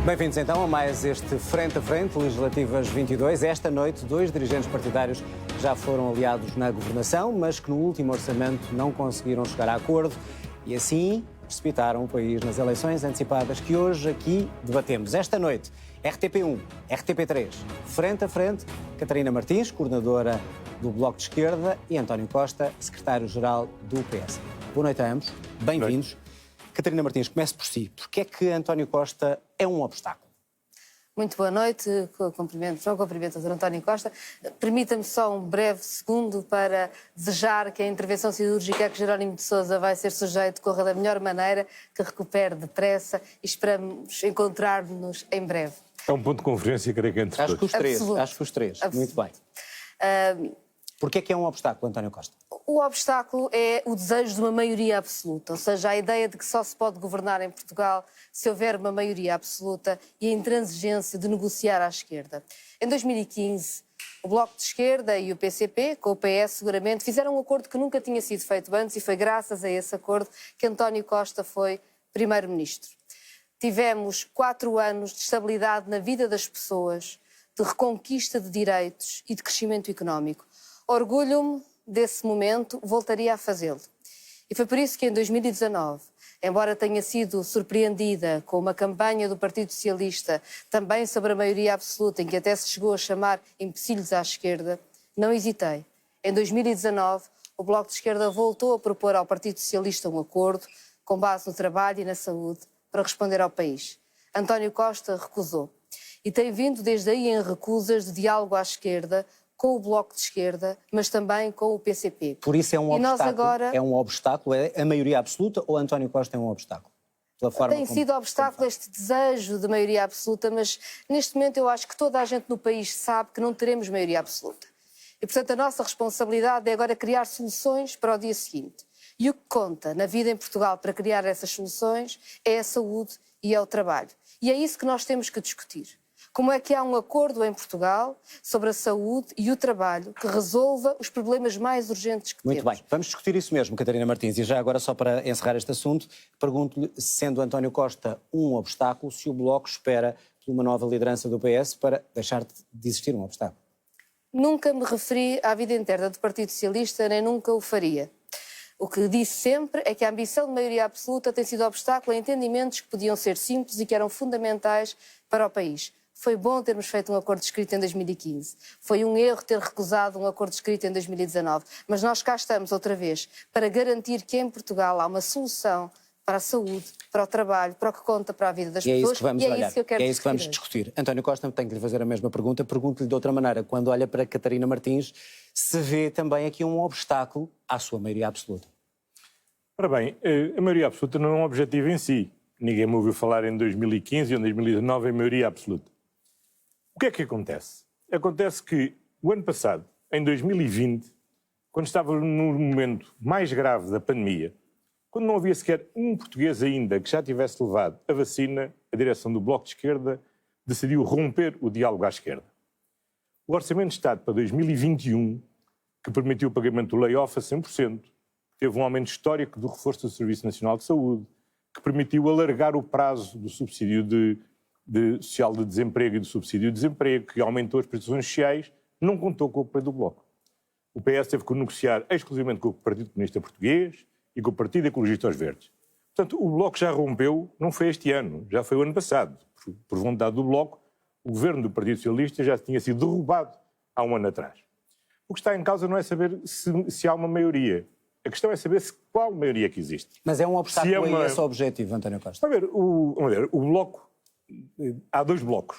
Bem-vindos então a mais este Frente a Frente, Legislativas 22. Esta noite, dois dirigentes partidários já foram aliados na governação, mas que no último orçamento não conseguiram chegar a acordo e assim precipitaram o país nas eleições antecipadas que hoje aqui debatemos. Esta noite, RTP1, RTP3, Frente a Frente, Catarina Martins, coordenadora do Bloco de Esquerda, e António Costa, secretário-geral do PS. Boa noite a ambos, bem-vindos. Catarina Martins, comece por si. Porquê é que António Costa é um obstáculo? Muito boa noite, cumprimento a Dr. António Costa. Permita-me só um breve segundo para desejar que a intervenção cirúrgica que Jerónimo de Sousa vai ser sujeito corra da melhor maneira, que recupere depressa e esperamos encontrar-nos em breve. É um ponto de conferência, creio que entre Acho que os três. Absoluto. Muito bem. Porquê é que é um obstáculo, António Costa? O obstáculo é o desejo de uma maioria absoluta, ou seja, a ideia de que só se pode governar em Portugal se houver uma maioria absoluta e a intransigência de negociar à esquerda. Em 2015, o Bloco de Esquerda e o PCP, com o PS seguramente, fizeram um acordo que nunca tinha sido feito antes e foi graças a esse acordo que António Costa foi primeiro-ministro. Tivemos 4 anos de estabilidade na vida das pessoas, de reconquista de direitos e de crescimento económico. Orgulho-me desse momento, voltaria a fazê-lo. E foi por isso que em 2019, embora tenha sido surpreendida com uma campanha do Partido Socialista, também sobre a maioria absoluta, em que até se chegou a chamar empecilhos à esquerda, não hesitei. Em 2019, o Bloco de Esquerda voltou a propor ao Partido Socialista um acordo, com base no trabalho e na saúde, para responder ao país. António Costa recusou. E tem vindo desde aí em recusas de diálogo à esquerda, com o Bloco de Esquerda, mas também com o PCP. Por isso é um obstáculo? Nós agora... É um obstáculo? É a maioria absoluta ou António Costa é um obstáculo? Tem sido obstáculo este desejo de maioria absoluta, mas neste momento eu acho que toda a gente no país sabe que não teremos maioria absoluta. E, portanto, a nossa responsabilidade é agora criar soluções para o dia seguinte. E o que conta na vida em Portugal para criar essas soluções é a saúde e é o trabalho. E é isso que nós temos que discutir. Como é que há um acordo em Portugal sobre a saúde e o trabalho que resolva os problemas mais urgentes que temos? Muito bem, vamos discutir isso mesmo, Catarina Martins. E já agora, só para encerrar este assunto, pergunto-lhe, sendo António Costa um obstáculo, se o Bloco espera por uma nova liderança do PS para deixar de existir um obstáculo. Nunca me referi à vida interna do Partido Socialista, nem nunca o faria. O que disse sempre é que a ambição de maioria absoluta tem sido obstáculo a entendimentos que podiam ser simples e que eram fundamentais para o país. Foi bom termos feito um acordo escrito em 2015. Foi um erro ter recusado um acordo escrito em 2019. Mas nós cá estamos outra vez para garantir que em Portugal há uma solução para a saúde, para o trabalho, para o que conta para a vida das pessoas. É isso que vamos discutir. António Costa, tenho que lhe fazer a mesma pergunta. Pergunto-lhe de outra maneira. Quando olha para Catarina Martins, se vê também aqui um obstáculo à sua maioria absoluta? Ora bem, a maioria absoluta não é um objetivo em si. Ninguém me ouviu falar em 2015 ou em 2019 em maioria absoluta. O que é que acontece? Acontece que o ano passado, em 2020, quando estávamos no momento mais grave da pandemia, quando não havia sequer um português ainda que já tivesse levado a vacina, a direção do Bloco de Esquerda decidiu romper o diálogo à esquerda. O Orçamento de Estado para 2021, que permitiu o pagamento do layoff a 100%, teve um aumento histórico do reforço do Serviço Nacional de Saúde, que permitiu alargar o prazo do subsídio social de desemprego e do subsídio de desemprego, que aumentou as prestações sociais, não contou com o apoio do Bloco. O PS teve que negociar exclusivamente com o Partido Comunista Português e com o Partido Ecologista aos Verdes. Portanto, o Bloco já rompeu, não foi este ano, já foi o ano passado. Por vontade do Bloco, o governo do Partido Socialista já tinha sido derrubado há um ano atrás. O que está em causa não é saber se há uma maioria. A questão é saber qual maioria que existe. Mas é um obstáculo a esse objetivo, António Costa? Vamos ver, o Bloco... Há 2 blocos.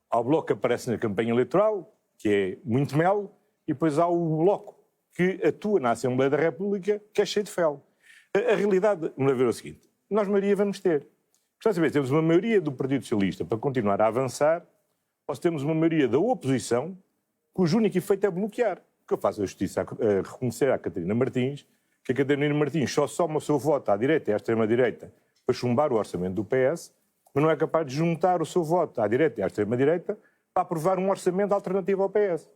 Há o bloco que aparece na campanha eleitoral, que é muito mel, e depois há o bloco que atua na Assembleia da República, que é cheio de fel. A realidade, vamos ver o seguinte, nós maioria vamos ter. Está a saber, temos uma maioria do Partido Socialista para continuar a avançar, ou se temos uma maioria da oposição, cujo único efeito é bloquear. O que eu faço a justiça a reconhecer à Catarina Martins, que a Catarina Martins só soma o seu voto à direita e à extrema-direita para chumbar o orçamento do PS, mas não é capaz de juntar o seu voto à direita e à extrema-direita para aprovar um orçamento alternativo ao PS.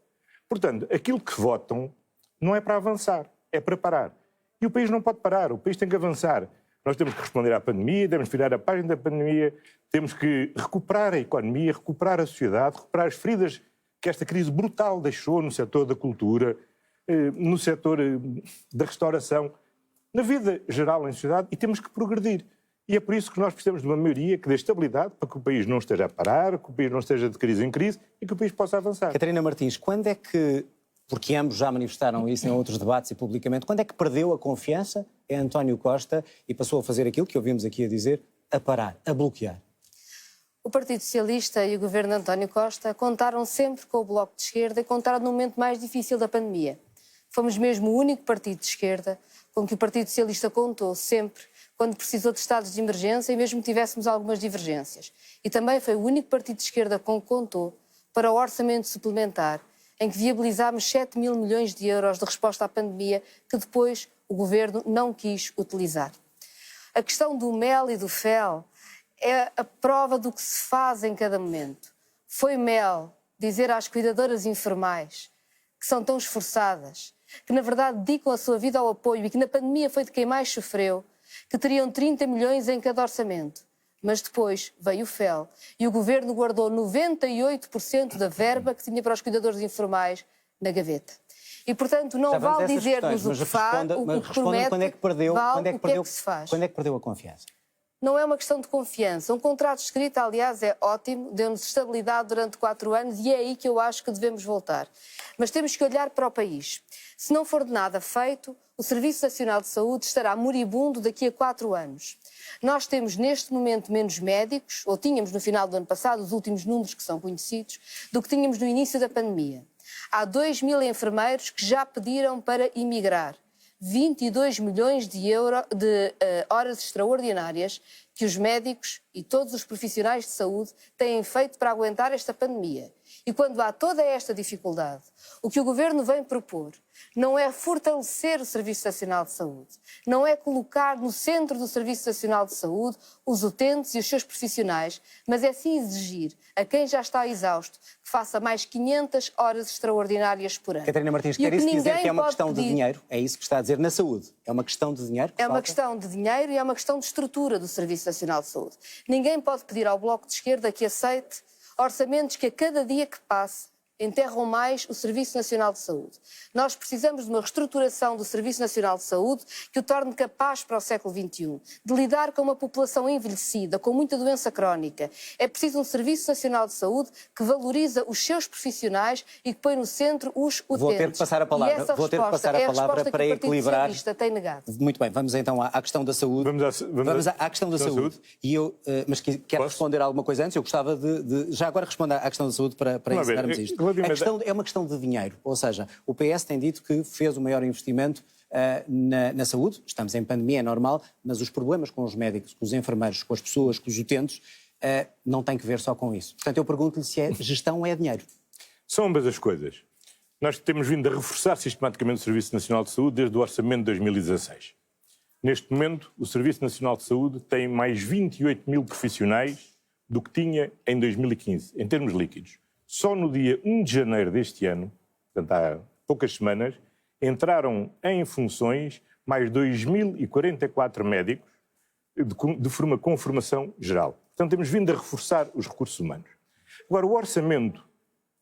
Portanto, aquilo que votam não é para avançar, é para parar. E o país não pode parar, o país tem que avançar. Nós temos que responder à pandemia, temos que virar a página da pandemia, temos que recuperar a economia, recuperar a sociedade, recuperar as feridas que esta crise brutal deixou no setor da cultura, no setor da restauração, na vida geral em sociedade, e temos que progredir. E é por isso que nós precisamos de uma maioria que dê estabilidade para que o país não esteja a parar, que o país não esteja de crise em crise e que o país possa avançar. Catarina Martins, quando é que, porque ambos já manifestaram isso em outros debates e publicamente, quando é que perdeu a confiança em António Costa e passou a fazer aquilo que ouvimos aqui a dizer, a parar, a bloquear? O Partido Socialista e o governo de António Costa contaram sempre com o Bloco de Esquerda e contaram no momento mais difícil da pandemia. Fomos mesmo o único partido de esquerda com que o Partido Socialista contou sempre quando precisou de estados de emergência e mesmo tivéssemos algumas divergências. E também foi o único partido de esquerda com que contou para o orçamento suplementar, em que viabilizámos 7 mil milhões de euros de resposta à pandemia que depois o governo não quis utilizar. A questão do mel e do fel é a prova do que se faz em cada momento. Foi mel dizer às cuidadoras informais que são tão esforçadas, que na verdade dedicam a sua vida ao apoio e que na pandemia foi de quem mais sofreu, que teriam 30 milhões em cada orçamento. Mas depois veio o fel e o governo guardou 98% da verba que tinha para os cuidadores informais na gaveta. E, portanto, não vale dizer-nos o que faz, o que promete, quando é que perdeu, vale o que é que se faz. Quando é que perdeu a confiança? Não é uma questão de confiança. Um contrato escrito, aliás, é ótimo, deu-nos estabilidade durante 4 anos e é aí que eu acho que devemos voltar. Mas temos que olhar para o país. Se não for de nada feito, o Serviço Nacional de Saúde estará moribundo daqui a 4 anos. Nós temos neste momento menos médicos, ou tínhamos no final do ano passado, os últimos números que são conhecidos, do que tínhamos no início da pandemia. Há 2 mil enfermeiros que já pediram para emigrar. 22 milhões de horas extraordinárias que os médicos e todos os profissionais de saúde têm feito para aguentar esta pandemia. E quando há toda esta dificuldade, o que o Governo vem propor não é fortalecer o Serviço Nacional de Saúde, não é colocar no centro do Serviço Nacional de Saúde os utentes e os seus profissionais, mas é sim exigir a quem já está exausto que faça mais 500 horas extraordinárias por ano. Catarina Martins, quer isso dizer que é uma questão de dinheiro? É isso que está a dizer na saúde? É uma questão de dinheiro? É uma questão de dinheiro e é uma questão de estrutura do Serviço Nacional de Saúde. Ninguém pode pedir ao Bloco de Esquerda que aceite orçamentos que a cada dia que passa enterram mais o Serviço Nacional de Saúde. Nós precisamos de uma reestruturação do Serviço Nacional de Saúde que o torne capaz para o século XXI, de lidar com uma população envelhecida, com muita doença crónica. É preciso um Serviço Nacional de Saúde que valoriza os seus profissionais e que põe no centro os utentes. Vou ter que passar a palavra, para equilibrar. Tem negado. Muito bem, vamos então à questão da saúde. Vamos à questão da saúde. E eu, mas quero responder alguma coisa antes. Eu gostava já agora responder à questão da saúde para encerrarmos isto. É uma questão de dinheiro, ou seja, o PS tem dito que fez o maior investimento na saúde, estamos em pandemia, é normal, mas os problemas com os médicos, com os enfermeiros, com as pessoas, com os utentes, não têm que ver só com isso. Portanto, eu pergunto-lhe se é gestão ou é dinheiro. São ambas as coisas. Nós temos vindo a reforçar sistematicamente o Serviço Nacional de Saúde desde o orçamento de 2016. Neste momento, o Serviço Nacional de Saúde tem mais 28 mil profissionais do que tinha em 2015, em termos líquidos. Só no dia 1 de janeiro deste ano, portanto há poucas semanas, entraram em funções mais 2.044 médicos com formação geral. Portanto, temos vindo a reforçar os recursos humanos. Agora, o orçamento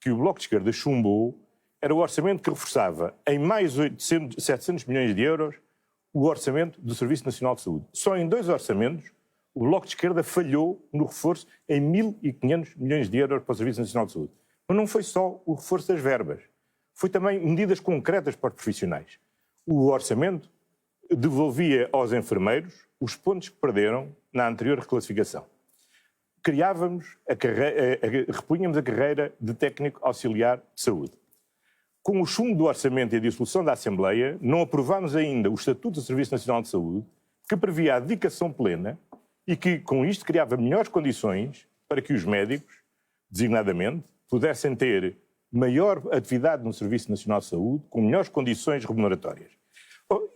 que o Bloco de Esquerda chumbou era o orçamento que reforçava em mais 700 milhões de euros o orçamento do Serviço Nacional de Saúde. Só em 2 orçamentos o Bloco de Esquerda falhou no reforço em 1.500 milhões de euros para o Serviço Nacional de Saúde. Mas não foi só o reforço das verbas. Foi também medidas concretas para os profissionais. O orçamento devolvia aos enfermeiros os pontos que perderam na anterior reclassificação. Repunhamos a carreira de técnico auxiliar de saúde. Com o chumbo do orçamento e a dissolução da Assembleia, não aprovámos ainda o Estatuto do Serviço Nacional de Saúde, que previa a dedicação plena e que, com isto, criava melhores condições para que os médicos, designadamente, pudessem ter maior atividade no Serviço Nacional de Saúde, com melhores condições remuneratórias.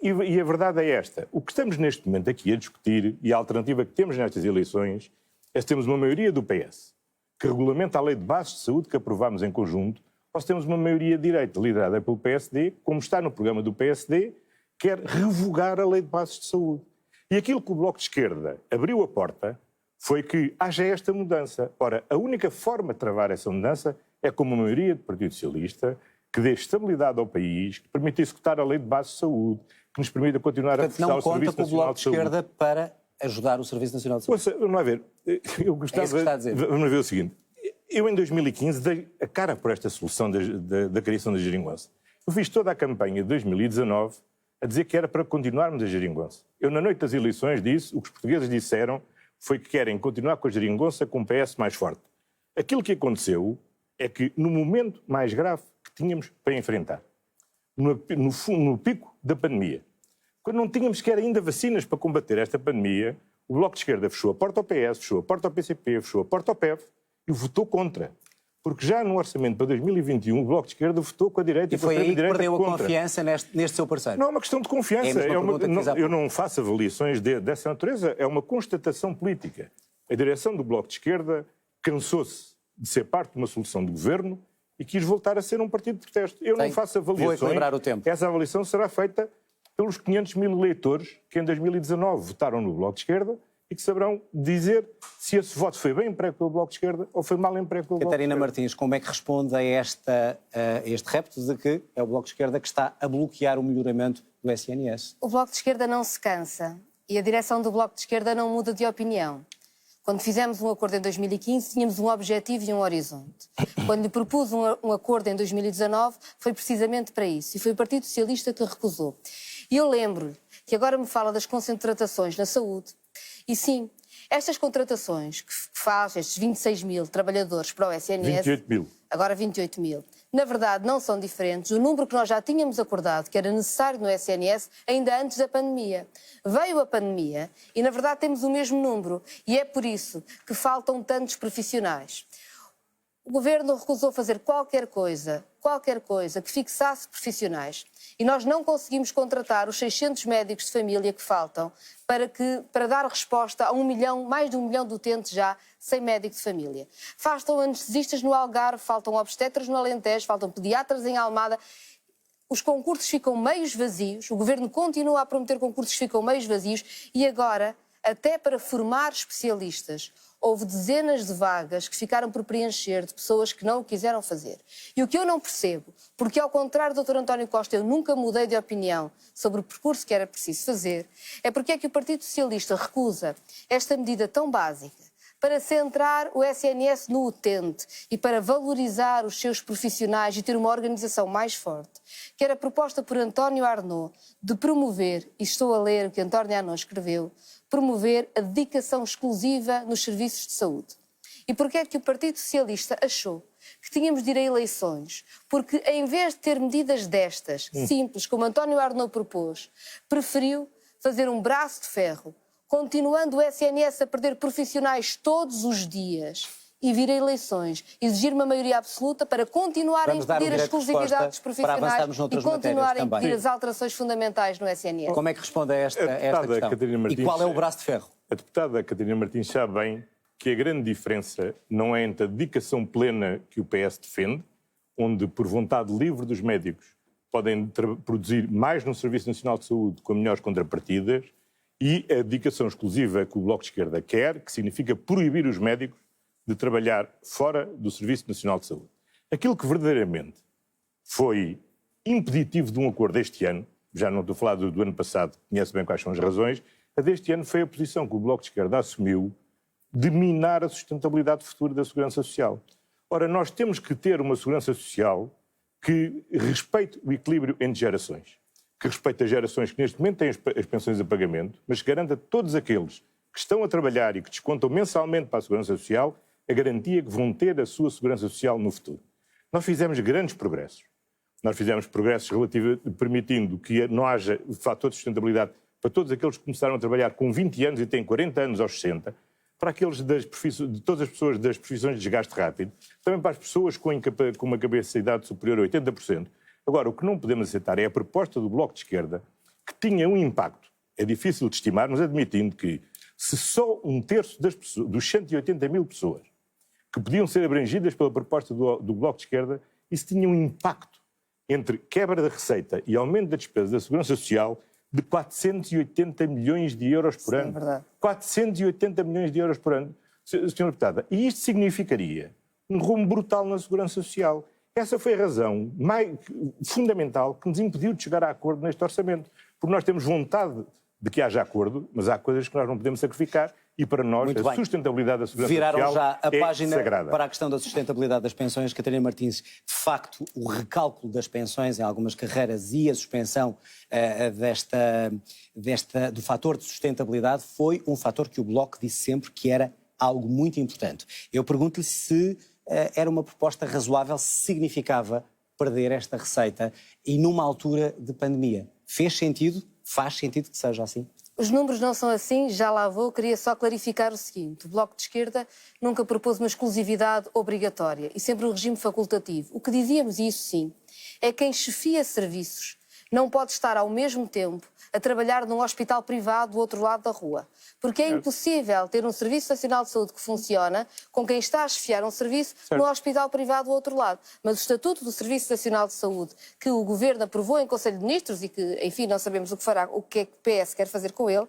E a verdade é esta. O que estamos neste momento aqui a discutir, e a alternativa que temos nestas eleições, é se temos uma maioria do PS, que regulamenta a Lei de Bases de Saúde que aprovámos em conjunto, ou se temos uma maioria de direita liderada pelo PSD, como está no programa do PSD, quer revogar a Lei de Bases de Saúde. E aquilo que o Bloco de Esquerda abriu a porta foi que haja esta mudança. Ora, a única forma de travar essa mudança é com uma maioria do Partido Socialista que dê estabilidade ao país, que permita executar a lei de base de saúde, que nos permita continuar a prestar o Serviço Nacional de Saúde. Não conta com o Bloco de Esquerda para ajudar o Serviço Nacional de Saúde. Ouça, vamos lá ver. Eu gostava, É isso que está a dizer. Vamos ver o seguinte. Eu, em 2015, dei a cara por esta solução da criação da geringonça. Eu fiz toda a campanha de 2019 a dizer que era para continuarmos a geringonça. Eu, na noite das eleições, disse, o que os portugueses disseram foi que querem continuar com a geringonça com um PS mais forte. Aquilo que aconteceu é que, no momento mais grave que tínhamos para enfrentar, no pico da pandemia, quando não tínhamos sequer ainda vacinas para combater esta pandemia, o Bloco de Esquerda fechou a porta ao PS, fechou a porta ao PCP, fechou a porta ao PEV e votou contra. Porque já no orçamento para 2021 o Bloco de Esquerda votou com a direita E foi aí que perdeu a contra. confiança neste seu parceiro. Não é uma questão de confiança. Eu não faço avaliações dessa natureza. É uma constatação política. A direção do Bloco de Esquerda cansou-se de ser parte de uma solução de governo e quis voltar a ser um partido de protesto. Eu não faço avaliações. Vou equilibrar o tempo. Essa avaliação será feita pelos 500 mil eleitores que em 2019 votaram no Bloco de Esquerda e que saberão dizer se esse voto foi bem emprego pelo Bloco de Esquerda ou foi mal emprego pelo Bloco de Esquerda. Catarina Martins, como é que responde a este repto de que é o Bloco de Esquerda que está a bloquear o melhoramento do SNS? O Bloco de Esquerda não se cansa e a direção do Bloco de Esquerda não muda de opinião. Quando fizemos um acordo em 2015, tínhamos um objetivo e um horizonte. Quando lhe propus um acordo em 2019, foi precisamente para isso. E foi o Partido Socialista que recusou. E eu lembro-lhe que agora me fala das concentrações na saúde. E sim, estas contratações que faz, estes 26 mil trabalhadores para o SNS... 28 mil. Agora 28 mil. Na verdade, não são diferentes. O número que nós já tínhamos acordado, que era necessário no SNS, ainda antes da pandemia. Veio a pandemia e, na verdade, temos o mesmo número. E é por isso que faltam tantos profissionais. O Governo recusou fazer qualquer coisa que fixasse profissionais. E nós não conseguimos contratar os 600 médicos de família que faltam para dar resposta a mais de 1 milhão de utentes já sem médico de família. Faltam anestesistas no Algarve, faltam obstetras no Alentejo, faltam pediatras em Almada. Os concursos ficam meios vazios, o Governo continua a prometer concursos que ficam meios vazios e agora, até para formar especialistas, houve dezenas de vagas que ficaram por preencher de pessoas que não o quiseram fazer. E o que eu não percebo, porque ao contrário do Dr. António Costa eu nunca mudei de opinião sobre o percurso que era preciso fazer, é porque é que o Partido Socialista recusa esta medida tão básica para centrar o SNS no utente e para valorizar os seus profissionais e ter uma organização mais forte, que era proposta por António Arnaud de promover, e estou a ler o que António Arnaud escreveu, promover a dedicação exclusiva nos serviços de saúde. E porquê é que o Partido Socialista achou que tínhamos de ir a eleições? Porque em vez de ter medidas destas, simples, como António Arnaud propôs, preferiu fazer um braço de ferro, continuando o SNS a perder profissionais todos os dias e vir a eleições, exigir uma maioria absoluta para continuar a impedir a exclusividade dos profissionais e continuar a impedir as alterações fundamentais no SNS. Como é que responde a esta questão? Martins, e qual é o braço de ferro? A deputada Catarina Martins sabe bem que a grande diferença não é entre a dedicação plena que o PS defende, onde, por vontade livre dos médicos, podem produzir mais no Serviço Nacional de Saúde com melhores contrapartidas, e a dedicação exclusiva que o Bloco de Esquerda quer, que significa proibir os médicos de trabalhar fora do Serviço Nacional de Saúde. Aquilo que verdadeiramente foi impeditivo de um acordo este ano, já não estou a falar do ano passado, conhece bem quais são as razões, a deste ano foi a posição que o Bloco de Esquerda assumiu de minar a sustentabilidade futura da segurança social. Ora, nós temos que ter uma segurança social que respeite o equilíbrio entre gerações, que respeite as gerações que neste momento têm as pensões a pagamento, mas que garanta a todos aqueles que estão a trabalhar e que descontam mensalmente para a segurança social a garantia que vão ter a sua segurança social no futuro. Nós fizemos grandes progressos. Nós fizemos progressos permitindo que não haja fator de sustentabilidade para todos aqueles que começaram a trabalhar com 20 anos e têm 40 anos aos 60, para aqueles de todas as pessoas das profissões de desgaste rápido, também para as pessoas com uma capacidade superior a 80%. Agora, o que não podemos aceitar é a proposta do Bloco de Esquerda, que tinha um impacto, é difícil de estimar, mas admitindo que se só um terço dos 180 mil pessoas que podiam ser abrangidas pela proposta do Bloco de Esquerda, isso tinha um impacto entre quebra da receita e aumento da despesa da Segurança Social de 480 milhões de euros por ano. É verdade. 480 milhões de euros por ano, Sra. Deputada. E isto significaria um rumo brutal na segurança social. Essa foi a razão fundamental que nos impediu de chegar a acordo neste orçamento. Porque nós temos vontade de que haja acordo, mas há coisas que nós não podemos sacrificar e para nós Muito a bem. sustentabilidade da segurança Viraram social já a é página sagrada. para a questão da sustentabilidade das pensões. Catarina Martins, de facto, o recálculo das pensões em algumas carreiras e a suspensão do fator de sustentabilidade foi um fator que o Bloco disse sempre que era algo muito importante. Eu pergunto-lhe se era uma proposta razoável, se significava perder esta receita e numa altura de pandemia. Fez sentido? Faz sentido que seja assim? Os números não são assim, já lá vou. Queria só clarificar o seguinte. O Bloco de Esquerda nunca propôs uma exclusividade obrigatória e sempre um regime facultativo. O que dizíamos, e isso sim, é que quem chefia serviços não pode estar ao mesmo tempo a trabalhar num hospital privado do outro lado da rua. Porque é impossível ter um Serviço Nacional de Saúde que funciona com quem está a chefiar um serviço no hospital privado do outro lado. Mas o Estatuto do Serviço Nacional de Saúde, que o Governo aprovou em Conselho de Ministros e que, enfim, não sabemos o que fará, o que é que o PS quer fazer com ele,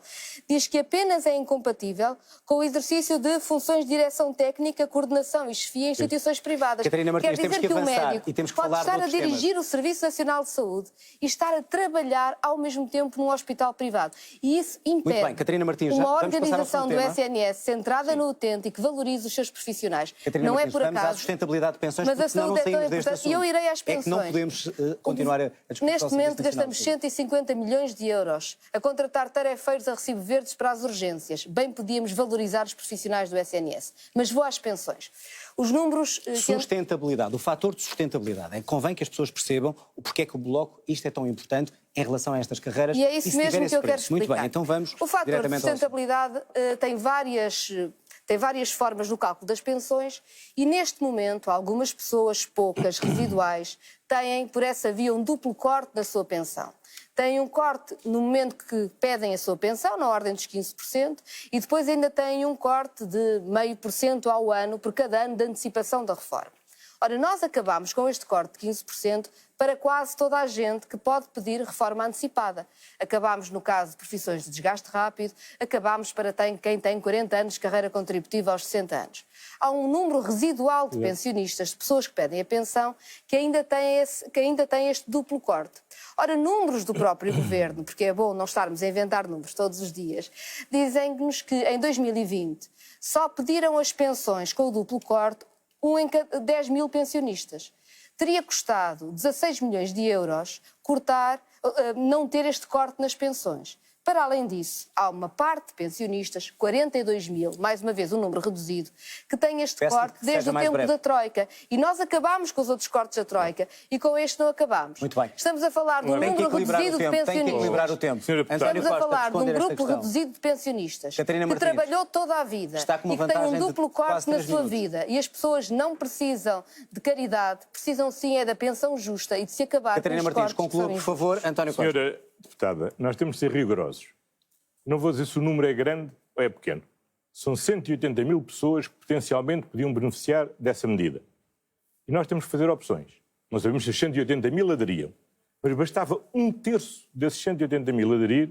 diz que apenas é incompatível com o exercício de funções de direção técnica, coordenação e chefia em instituições privadas. Catarina Martins, Quer dizer temos que o avançar médico e temos que pode falar de estar a outros dirigir temas. o Serviço Nacional de Saúde e estar a trabalhar ao mesmo tempo num hospital privado. E isso impede Muito bem, Catarina Martins, já uma vamos passar ao organização segundo do tema. SNS centrada no utente e que valorize os seus profissionais. Catarina Não Martins, é por vamos à acaso. sustentabilidade de pensões, Mas porque a senão não saúde é tão saímos deste importante. assunto. E eu irei às pensões. É que não podemos continuar a discutir Neste o Serviço momento Nacional gastamos de Saúde. 150 milhões de euros a contratar tarefeiros a recibo verdes para as urgências. Bem podíamos valorizar os profissionais do SNS. Mas vou às pensões. Os números... Sustentabilidade, o fator de sustentabilidade. É que convém que as pessoas percebam o porquê é que o Bloco, isto é tão importante em relação a estas carreiras. E é isso se mesmo tiver que esse eu quero preço. explicar. Muito bem, então vamos o fator de diretamente ao assunto. sustentabilidade tem várias formas no cálculo das pensões e, neste momento, algumas pessoas, poucas, residuais, têm, por essa via, um duplo corte da sua pensão. Têm um corte no momento que pedem a sua pensão, na ordem dos 15%, e depois ainda têm um corte de 0,5% ao ano por cada ano de antecipação da reforma. Ora, nós acabamos com este corte de 15% para quase toda a gente que pode pedir reforma antecipada. Acabamos no caso de profissões de desgaste rápido, acabamos para quem tem 40 anos de carreira contributiva aos 60 anos. Há um número residual de pensionistas, de pessoas que pedem a pensão, que ainda têm este duplo corte. Ora, números do próprio Governo, porque é bom não estarmos a inventar números todos os dias, dizem-nos que em 2020 só pediram as pensões com o duplo corte 1 em 10 mil pensionistas. Teria custado 16 milhões de euros não ter este corte nas pensões. Para além disso, há uma parte de pensionistas, 42 mil, mais uma vez um número reduzido, que tem este corte desde o tempo da Troika. E nós acabámos com os outros cortes da Troika e com este não acabamos. Muito bem. Estamos a falar de um número reduzido de pensionistas. Tem que equilibrar o tempo. Estamos a falar de um grupo reduzido de pensionistas Catarina que Martins, trabalhou toda a vida está com uma e que tem um vantagem de duplo quase corte na 3 sua minutos. vida. E as pessoas não precisam de caridade, precisam sim é da pensão justa e de se acabar Catarina com os Martins, cortes que conclua, são por favor. António Costa. Senhora Deputada, nós temos de ser rigorosos. Não vou dizer se o número é grande ou é pequeno. São 180 mil pessoas que potencialmente podiam beneficiar dessa medida. E nós temos que fazer opções. Não sabemos se os 180 mil aderiam. Mas bastava 1/3 desses 180 mil aderir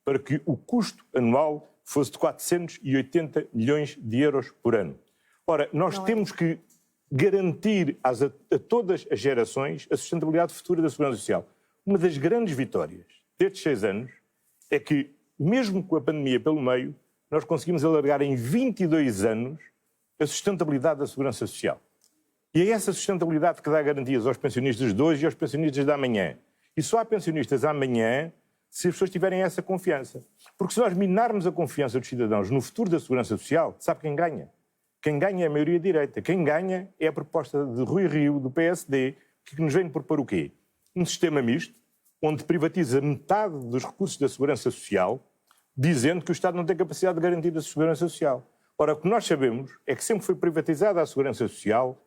para que o custo anual fosse de 480 milhões de euros por ano. Ora, nós temos que garantir a todas as gerações a sustentabilidade futura da Segurança Social. Uma das grandes vitórias destes 6 anos é que, mesmo com a pandemia pelo meio, nós conseguimos alargar em 22 anos a sustentabilidade da Segurança Social. E é essa sustentabilidade que dá garantias aos pensionistas de hoje e aos pensionistas de amanhã. E só há pensionistas amanhã se as pessoas tiverem essa confiança. Porque se nós minarmos a confiança dos cidadãos no futuro da Segurança Social, sabe quem ganha? Quem ganha é a maioria direita. Quem ganha é a proposta de Rui Rio, do PSD, que nos vem propor o quê? Um sistema misto, onde privatiza metade dos recursos da Segurança Social, dizendo que o Estado não tem capacidade de garantir a Segurança Social. Ora, o que nós sabemos é que sempre foi privatizada a Segurança Social,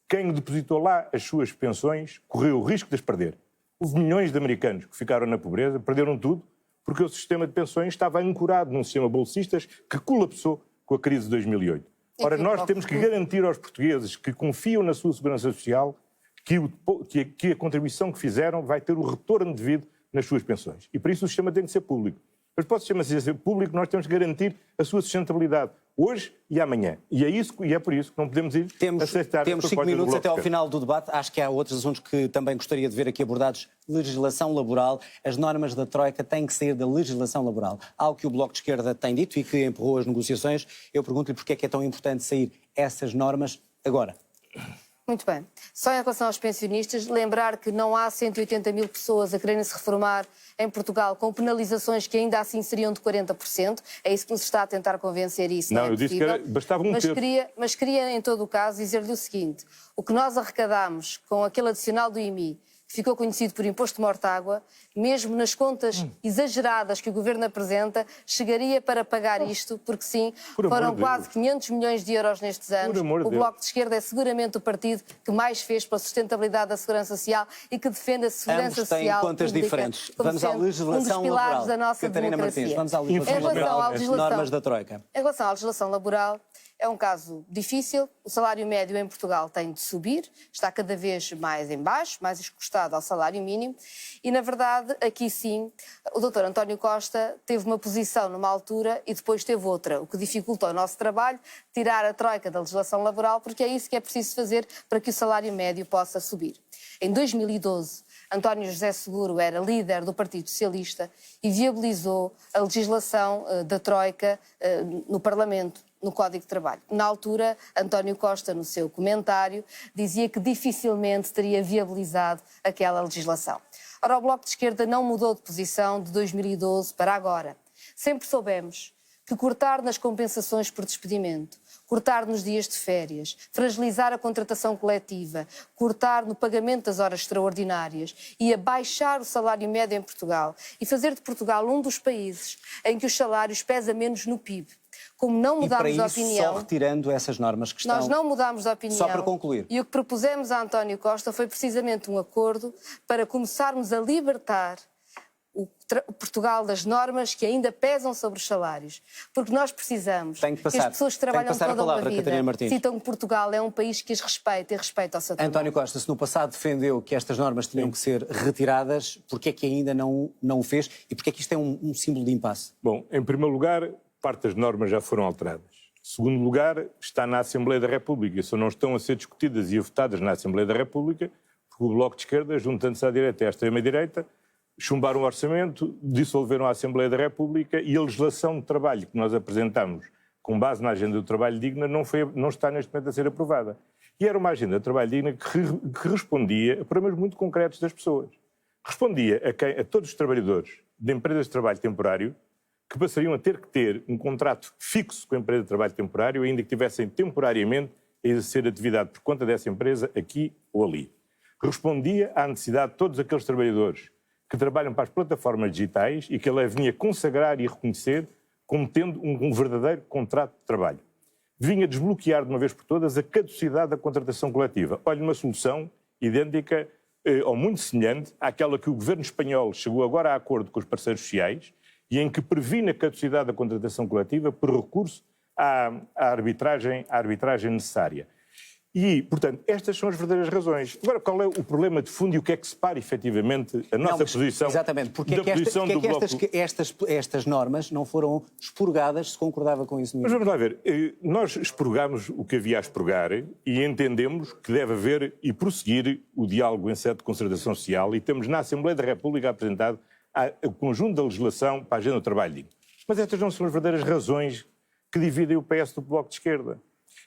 quem depositou lá as suas pensões correu o risco de as perder. Houve milhões de americanos que ficaram na pobreza, perderam tudo, porque o sistema de pensões estava ancorado num sistema bolsistas que colapsou com a crise de 2008. Ora, nós temos que garantir aos portugueses que confiam na sua Segurança Social que a contribuição que fizeram vai ter o retorno devido nas suas pensões. E por isso o sistema tem que ser público. Mas para o sistema ser público, nós temos que garantir a sua sustentabilidade, hoje e amanhã. E é por isso que não podemos aceitar... Temos 5 minutos até ao final do debate. Acho que há outros assuntos que também gostaria de ver aqui abordados. Legislação laboral. As normas da Troika têm que sair da legislação laboral. Algo que o Bloco de Esquerda tem dito e que empurrou as negociações. Eu pergunto-lhe porque é que é tão importante sair essas normas agora. Muito bem. Só em relação aos pensionistas, lembrar que não há 180 mil pessoas a quererem se reformar em Portugal com penalizações que ainda assim seriam de 40%. É isso que nos está a tentar convencer isso. Não, eu disse que bastava um terço. Mas queria, em todo o caso, dizer-lhe o seguinte. O que nós arrecadamos com aquele adicional do IMI, que ficou conhecido por imposto de mortágua, mesmo nas contas exageradas que o Governo apresenta, chegaria para pagar isto, porque sim, foram quase 500 milhões de euros nestes anos. O Bloco de Esquerda é seguramente o partido que mais fez pela sustentabilidade da segurança social e que defende a segurança social. Ambos têm contas diferentes. Vamos à legislação laboral. Da nossa Catarina democracia. Martins, vamos à legislação laboral. As normas da Troika. Em relação à legislação laboral, é um caso difícil. O salário médio em Portugal tem de subir, está cada vez mais em baixo, mais encostado ao salário mínimo. E, na verdade, aqui sim, o Dr. António Costa teve uma posição numa altura e depois teve outra, o que dificultou o nosso trabalho, tirar a Troika da legislação laboral, porque é isso que é preciso fazer para que o salário médio possa subir. Em 2012, António José Seguro era líder do Partido Socialista e viabilizou a legislação da Troika no Parlamento, no Código de Trabalho. Na altura, António Costa, no seu comentário, dizia que dificilmente teria viabilizado aquela legislação. Ora, o Bloco de Esquerda não mudou de posição de 2012 para agora. Sempre soubemos que cortar nas compensações por despedimento, cortar nos dias de férias, fragilizar a contratação coletiva, cortar no pagamento das horas extraordinárias e abaixar o salário médio em Portugal e fazer de Portugal um dos países em que os salários pesam menos no PIB. Como não mudámos de opinião... só retirando essas normas que estão... Nós não mudámos de opinião. Só para concluir. E o que propusemos a António Costa foi precisamente um acordo para começarmos a libertar o Portugal das normas que ainda pesam sobre os salários. Porque nós precisamos que as pessoas que trabalham toda uma vida sintam que Portugal é um país que as respeita e respeita ao seu trabalho. António Costa, se no passado defendeu que estas normas tinham que ser retiradas, porquê é que ainda não o fez e porquê é que isto é um símbolo de impasse? Bom, em primeiro lugar, parte das normas já foram alteradas. Em segundo lugar, está na Assembleia da República. Só não estão a ser discutidas e votadas na Assembleia da República porque o Bloco de Esquerda, juntando-se à direita e à extrema-direita, chumbaram o orçamento, dissolveram a Assembleia da República e a legislação de trabalho que nós apresentamos com base na agenda do trabalho digna não está neste momento a ser aprovada. E era uma agenda de trabalho digna que respondia a problemas muito concretos das pessoas. Respondia a todos os trabalhadores de empresas de trabalho temporário que passariam a ter que ter um contrato fixo com a empresa de trabalho temporário, ainda que tivessem temporariamente a exercer atividade por conta dessa empresa aqui ou ali. Respondia à necessidade de todos aqueles trabalhadores que trabalham para as plataformas digitais e que a lei vinha consagrar e reconhecer como tendo um verdadeiro contrato de trabalho. Vinha desbloquear de uma vez por todas a caducidade da contratação coletiva. Olha, uma solução idêntica ou muito semelhante àquela que o governo espanhol chegou agora a acordo com os parceiros sociais e em que previne a caducidade da contratação coletiva por recurso à arbitragem necessária. E, portanto, estas são as verdadeiras razões. Agora, qual é o problema de fundo e o que é que separa efetivamente a nossa posição exatamente, porque da posição do Bloco? Estas normas não foram expurgadas, se concordava com isso mesmo? Mas vamos lá ver, nós expurgámos o que havia a expurgar e entendemos que deve haver e prosseguir o diálogo em sede de concertação social e temos na Assembleia da República apresentado o conjunto da legislação para a agenda do trabalho digno. Mas estas não são as verdadeiras razões que dividem o PS do Bloco de Esquerda.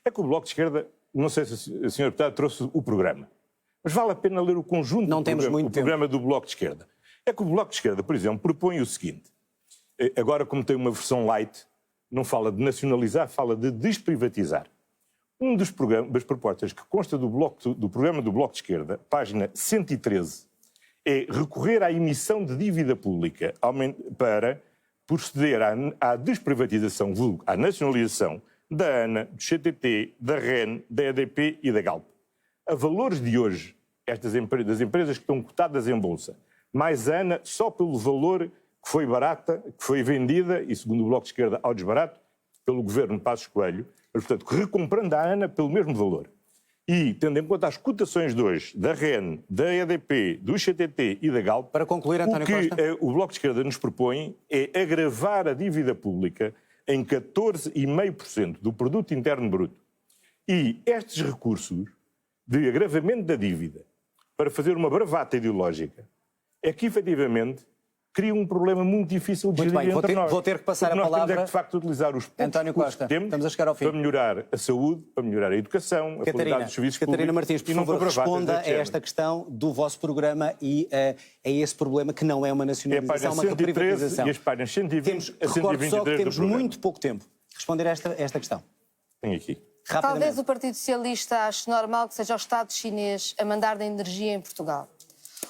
É que o Bloco de Esquerda, não sei se a senhora deputada trouxe o programa, mas vale a pena ler o conjunto do programa do Bloco de Esquerda. É que o Bloco de Esquerda, por exemplo, propõe o seguinte, agora como tem uma versão light, não fala de nacionalizar, fala de desprivatizar. Das propostas que consta do programa do Bloco de Esquerda, página 113, é recorrer à emissão de dívida pública para proceder à desprivatização, à nacionalização da ANA, do CTT, da REN, da EDP e da Galp. A valores de hoje, das empresas que estão cotadas em bolsa, mais a ANA só pelo valor que foi barata, que foi vendida, e segundo o Bloco de Esquerda, ao desbarato, pelo governo Passos Coelho, mas, portanto, recomprando a ANA pelo mesmo valor. E, tendo em conta as cotações de hoje, da REN, da EDP, do CTT e da Galp, para concluir, António Costa, o que o Bloco de Esquerda nos propõe é agravar a dívida pública em 14,5% do produto interno bruto. E estes recursos de agravamento da dívida para fazer uma bravata ideológica é que, efetivamente, cria um problema muito difícil de gerir entre nós. Vou ter que passar a nós palavra... temos é que, de facto, utilizar os poucos António Costa, que temos estamos a chegar ao fim. para melhorar a saúde, para melhorar a educação, a qualidade dos serviços Catarina públicos. Martins, por favor, responda a esta questão do vosso programa e a esse problema que não é uma nacionalização, é uma privatização. E as páginas 120 a 123 recordo só que temos do muito pouco tempo. Responder a esta questão. Tenho aqui. Talvez o Partido Socialista ache normal que seja o Estado chinês a mandar da energia em Portugal.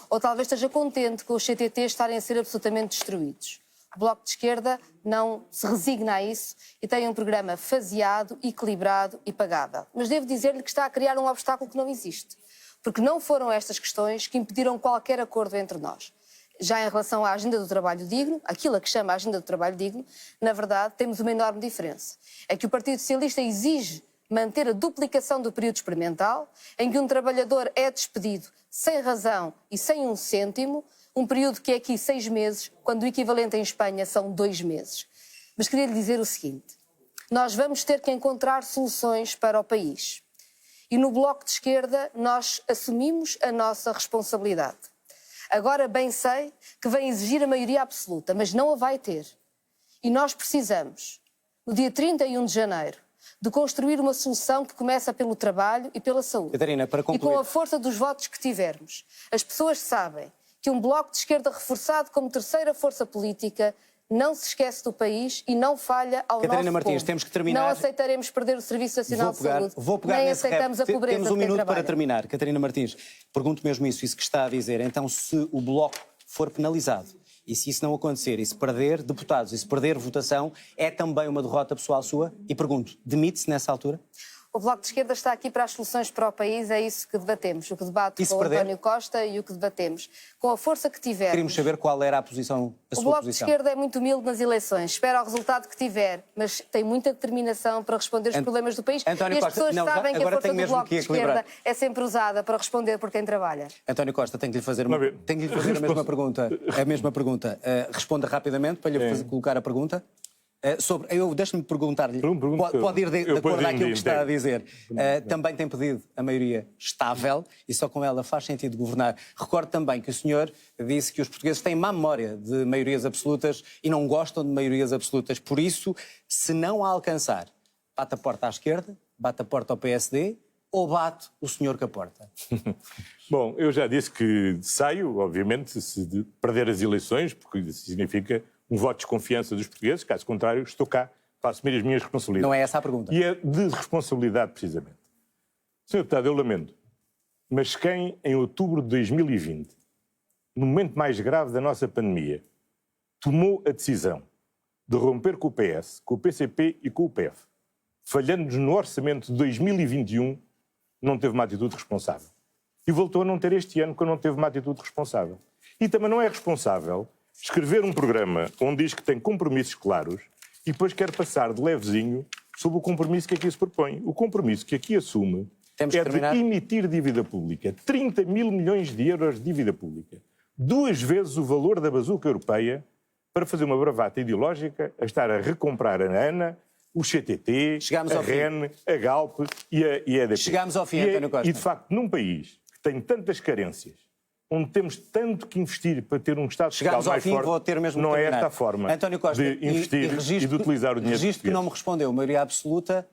Ou talvez esteja contente com os CTT estarem a ser absolutamente destruídos. O Bloco de Esquerda não se resigna a isso e tem um programa faseado, equilibrado e pagável. Mas devo dizer-lhe que está a criar um obstáculo que não existe. Porque não foram estas questões que impediram qualquer acordo entre nós. Já em relação à agenda do trabalho digno, aquilo a que chama a agenda do trabalho digno, na verdade temos uma enorme diferença. É que o Partido Socialista exige manter a duplicação do período experimental, em que um trabalhador é despedido sem razão e sem um cêntimo, um período que é aqui 6 meses, quando o equivalente em Espanha são 2 meses. Mas queria lhe dizer o seguinte, nós vamos ter que encontrar soluções para o país. E no Bloco de Esquerda nós assumimos a nossa responsabilidade. Agora bem sei que vem exigir a maioria absoluta, mas não a vai ter. E nós precisamos, no dia 31 de janeiro, de construir uma solução que começa pelo trabalho e pela saúde. Catarina, para concluir. E com a força dos votos que tivermos. As pessoas sabem que um Bloco de Esquerda reforçado como terceira força política não se esquece do país e não falha ao Catarina nosso Martins, povo. temos que terminar. Não aceitaremos perder o Serviço Nacional de Saúde, vou pegar nem nesse aceitamos rap. a pobreza Temos um de quem minuto trabalha. para terminar. Catarina Martins, pergunto mesmo isso que está a dizer. Então, se o Bloco for penalizado, e se isso não acontecer, e se perder deputados, e se perder votação, é também uma derrota pessoal sua? E pergunto, demite-se nessa altura? O Bloco de Esquerda está aqui para as soluções para o país, é isso que debatemos. O que debate com o António Costa e o que debatemos. Com a força que tivermos... Queríamos saber qual era a sua posição. O Bloco de Esquerda é muito humilde nas eleições. Espera o resultado que tiver, mas tem muita determinação para responder os problemas do país. António e as Costa, pessoas sabem que a força do Bloco de Esquerda é sempre usada para responder por quem trabalha. António Costa, tenho que lhe fazer a mesma pergunta. Responda rapidamente para lhe colocar a pergunta. Deixe-me perguntar-lhe, pode ir de acordo com aquilo que está a dizer. Também tem pedido a maioria estável e só com ela faz sentido governar. Recordo também que o senhor disse que os portugueses têm má memória de maiorias absolutas e não gostam de maiorias absolutas. Por isso, se não a alcançar, bate a porta à esquerda, bate a porta ao PSD ou bate o senhor com a porta? Bom, eu já disse que saio, obviamente, se perder as eleições, porque isso significa um voto de desconfiança dos portugueses, caso contrário, estou cá para assumir as minhas responsabilidades. Não é essa a pergunta. E é de responsabilidade, precisamente. Sr. Deputado, eu lamento, mas quem, em outubro de 2020, no momento mais grave da nossa pandemia, tomou a decisão de romper com o PS, com o PCP e com o PF, falhando-nos no orçamento de 2021, não teve uma atitude responsável. E voltou a não ter este ano, quando não teve uma atitude responsável. E também não é responsável escrever um programa onde diz que tem compromissos claros e depois quer passar de levezinho sobre o compromisso que aqui se propõe. O compromisso que aqui assume é de emitir dívida pública. 30 mil milhões de euros de dívida pública. 2 vezes o valor da bazuca europeia para fazer uma bravata ideológica, a estar a recomprar a ANA, o CTT, a REN, a Galp e a EDP. Chegámos ao fim, António Costa. E, de facto, num país que tem tantas carências, onde temos tanto que investir para ter um Estado fiscal mais forte, não é esta a forma de investir e de utilizar o dinheiro registro que não me respondeu, maioria absoluta,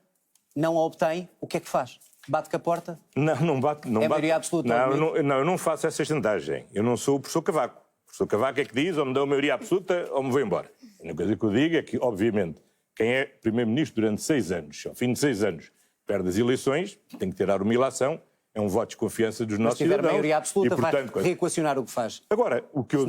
não a obtém, o que é que faz? Bate com a porta? Não bate. Não é bate. Maioria absoluta? Não, eu não faço essa chantagem. Eu não sou o professor Cavaco. O professor Cavaco é que diz, ou me dá a maioria absoluta, ou me vou embora. A única coisa que eu digo é que, obviamente, quem é primeiro-ministro durante 6 anos, ao fim de 6 anos, perde as eleições, tem que ter a humilhação. É um voto de confiança dos nossos cidadãos. Mas se tiver maioria absoluta, e, portanto, vai reequacionar o que faz. Agora, o que eu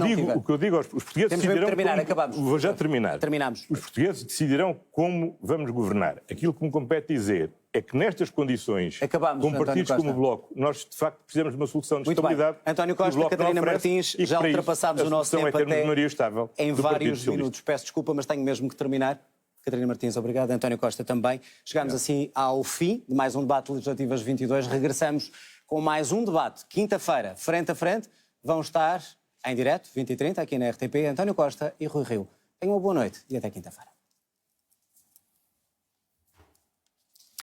digo aos portugueses decidirão... Terminar, acabamos. Vou já terminar. Terminamos. Os portugueses decidirão como vamos governar. Aquilo que me compete dizer é que nestas condições, com partidos como o Bloco, nós de facto precisamos de uma solução de estabilidade. António Costa, Catarina Martins, já ultrapassámos o nosso tempo até em vários minutos. Peço desculpa, mas tenho mesmo que terminar. Catarina Martins, obrigado. António Costa também. Chegamos assim ao fim de mais um debate legislativo às 22. Regressamos com mais um debate. Quinta-feira, frente a frente, vão estar em direto, 20h30, aqui na RTP, António Costa e Rui Rio. Tenham uma boa noite e até quinta-feira.